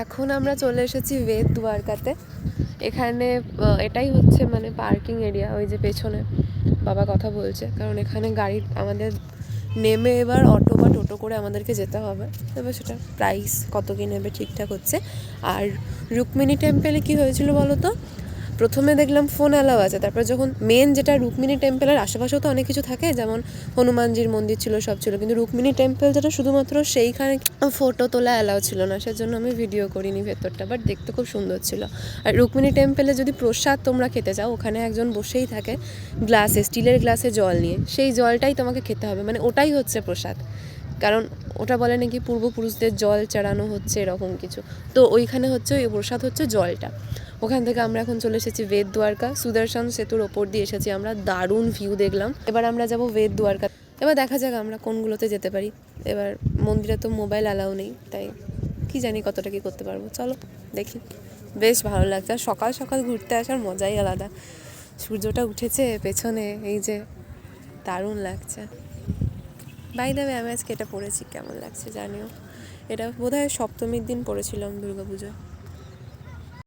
এখন আমরা চলে এসেছি বেদ দ্বারকাতে। এখানে এটাই হচ্ছে মানে পার্কিং এরিয়া, ওই যে পেছনে বাবা কথা বলছে, কারণ এখানে গাড়ি আমাদের নেমে এবার অটো বা টোটো করে আমাদেরকে যেতে হবে। এবার সেটা প্রাইস কত কী নেবে ঠিকঠাক হচ্ছে। আর রুক্মিণী টেম্পেলে কী হয়েছিল বলো তো, প্রথমে দেখলাম ফোন অ্যালাউ আছে, তারপর যখন মেন যেটা রুক্মিণী টেম্পেলের আশেপাশেও তো অনেক কিছু থাকে, যেমন হনুমানজির মন্দির ছিল, সব ছিল, কিন্তু রুক্মিণী টেম্পেল যেটা শুধুমাত্র সেইখানে ফটো তোলা অ্যালাউ ছিল না, সেজন্য আমি ভিডিও করিনি ভেতরটা, বাট দেখতে খুব সুন্দর ছিল। আর রুক্মিণী টেম্পেলে যদি প্রসাদ তোমরা খেতে চাও, ওখানে একজন বসেই থাকে গ্লাসে, স্টিলের গ্লাসে জল নিয়ে, সেই জলটাই তোমাকে খেতে হবে, মানে ওটাই হচ্ছে প্রসাদ, কারণ ওটা বলে নাকি পূর্বপুরুষদের জল চড়ানো হচ্ছে এরকম কিছু। তো ওইখানে হচ্ছে ওই প্রসাদ হচ্ছে জলটা। ওখান থেকে আমরা এখন চলে এসেছি বেদ দ্বারকা, সুদর্শন সেতুর ওপর দিয়ে এসেছি আমরা, দারুণ ভিউ দেখলাম। এবার আমরা যাব বেদ দ্বারকা, এবার দেখা যাক আমরা কোনগুলোতে যেতে পারি। এবার মন্দিরে তো মোবাইল অ্যালাউ নেই, তাই কি জানি কতটা কি করতে পারবো, চলো দেখি। বেশ ভালো লাগছে, আর সকাল সকাল ঘুরতে আসার মজাই আলাদা। সূর্যটা উঠেছে পেছনে, এই যে দারুণ লাগছে। বাই দ্য ওয়ে, আমি আজকে এটা পড়েছি, কেমন লাগছে জানিও। এটা বোধহয় সপ্তমীর দিন পড়েছিলাম দুর্গাপুজোয়।